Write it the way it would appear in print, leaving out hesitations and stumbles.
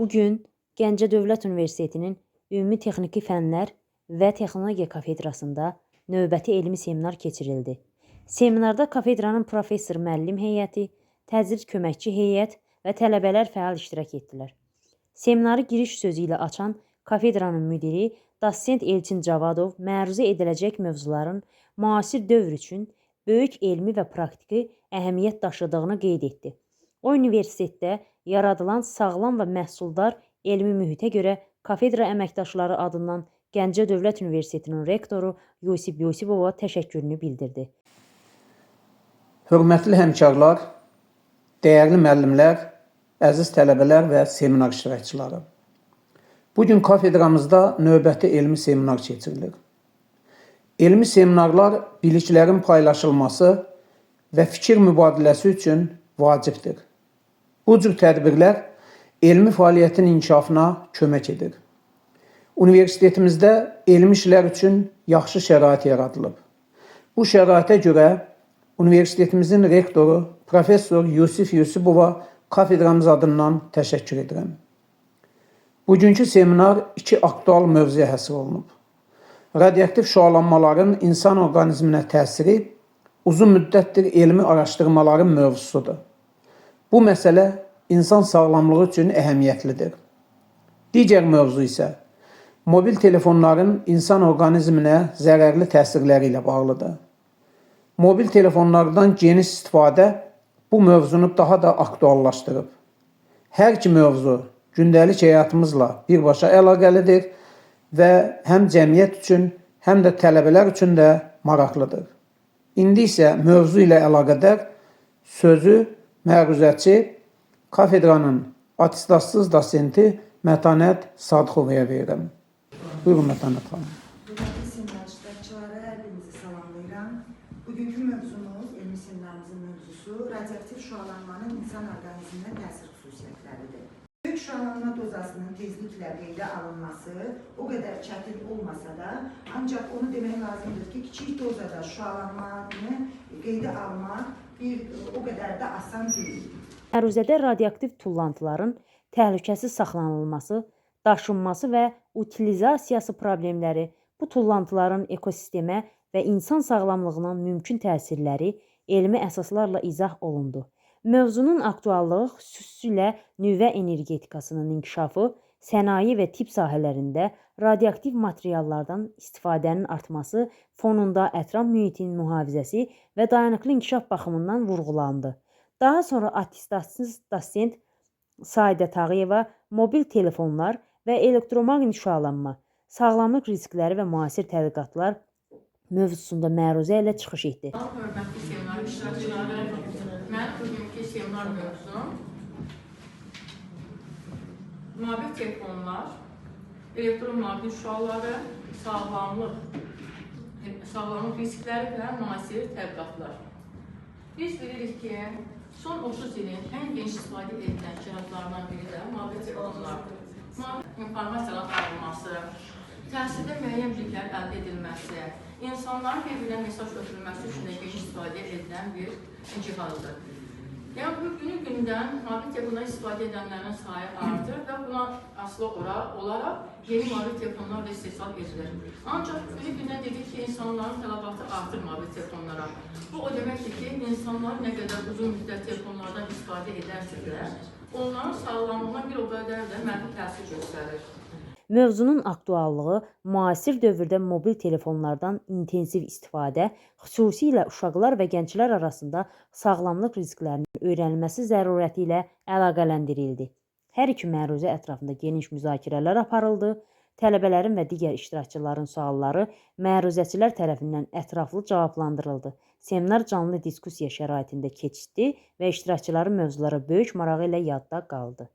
Bugün Gəncə Dövlət Universitetinin Ümumi Texniki Fənlər və Texnologiya kafedrasında növbəti elmi seminar keçirildi. Seminarda kafedranın professor müəllim heyəti, tədris köməkçi heyət və tələbələr fəal iştirak etdilər. Seminarı giriş sözü ilə açan kafedranın müdiri Dosent Elçin Cavadov məruzə ediləcək mövzuların müasir dövr üçün böyük elmi və praktiki əhəmiyyət daşıdığını qeyd etdi. O, universitetdə yaradılan sağlam və məhsuldar elmi mühitə görə kafedra əməkdaşları adından Gəncə Dövlət Universitetinin rektoru Yusif Yusifova təşəkkürünü bildirdi. Hörmətli həmkarlar, dəyərli müəllimlər, əziz tələbələr və seminar iştirakçıları. Bugün kafedramızda növbəti elmi seminar keçirilir. Elmi seminarlar biliklərin paylaşılması və fikir mübadiləsi üçün vacibdir. Bu cür tədbirlər elmi fəaliyyətin inkişafına kömək edir. Universitetimizdə elmi işlər üçün yaxşı şərait yaradılıb. Bu şəraitə görə universitetimizin rektoru Professor Yusif Yusifova kafedramız adından təşəkkür edirəm. Bugünkü seminar iki aktual mövzuya həsr olunub. Radioaktiv şüalanmaların insan orqanizminə təsiri uzun müddətdir elmi araşdırmaların mövzusudur. Bu məsələ insan sağlamlığı üçün əhəmiyyətlidir. Digər mövzu isə mobil telefonların insan orqanizminə zərərli təsirləri ilə bağlıdır. Mobil telefonlardan geniş istifadə bu mövzunu daha da aktuallaşdırıb. Hər iki mövzu gündəlik həyatımızla birbaşa əlaqəlidir və həm cəmiyyət üçün, həm də tələbələr üçün də maraqlıdır. İndi isə mövzu ilə əlaqədar sözü məruzəçi kafedranın attestatsız dosenti Mətanət Sadıxovaya verirəm. Buyurun Mətanət xanım. Hörmətli seminar iştirakçıları, hər birinizi salamlayıram. Bugünkü mövzumuz, elmi seminarımızın mövzusu radioaktiv şüalanmanın insan orqanizminə təsir xüsusiyyətləridir. Böyük şüalanma dozasının tezliklə qeydə alınması o qədər çətin olmasa da, ancaq onu demək lazımdır ki, kiçik dozada şüalanmanı qeydə almaq o qədər də asan deyil. Məruzədə radioaktiv tullantıların təhlükəsiz saxlanılması, daşınması və utilizasiyası problemləri, bu tullantıların ekosistemə və insan sağlamlığına mümkün təsirləri elmi əsaslarla izah olundu. Mövzunun aktuallığı xüsusilə nüvə energetikasının inkişafı, sənaye və tibb sahələrində radioaktiv materiallardan istifadənin artması fonunda ətraf mühitin mühafizəsi və dayanıqlı inkişaf baxımından vurğulandı. Daha sonra attestatsız dosent Saidə Tağıyeva mobil telefonlar və elektromaqnit şüalanma, sağlamlıq riskləri və müasir tədqiqatlar mövzusunda məruzə ilə çıxış etdi. Hörmətli seminar iştirakçıları, mən bugünkü seminar mövzum mobil telefonlar, elektromaqnit şüaları, sağlamlıq riskləri və müasir tədqiqatlar. Biz bilirik ki, son 30 ilin ən geniş istifadə edilən cihazlarından biri də mobil telefonlardır. Mobil informasiyaların alınması, təhsildə müəyyən biliklər əldə edilməsi, insanların bir-birinə mesaj ötürülməsi üçün də geniş istifadə edilən bir cihazdır. Yəni, bu günü-gündən mobil telefondan istifadə edənlərin sayı artır və buna asılı olaraq yeni mobil telefonlar da istehsal edilir. Ancaq günü-gündən dedik ki, insanların tələbatı artır mobil telefonlara. Bu o deməkdir ki, insanlar nə qədər uzun müddət telefonlardan istifadə edərsə, onların sağlamlığına bir o qədər də mənfi təsir göstərir. Mövzunun aktuallığı müasir dövrdə mobil telefonlardan intensiv istifadə, xüsusilə uşaqlar və gənclər arasında sağlamlıq risklərinin öyrənilməsi zərurəti ilə əlaqələndirildi. Hər iki məruzə ətrafında geniş müzakirələr aparıldı. Tələbələrin və digər iştirakçıların sualları məruzəçilər tərəfindən ətraflı cavablandırıldı. Seminar canlı diskussiya şəraitində keçdi və iştirakçıların mövzulara böyük marağı ilə yadda qaldı.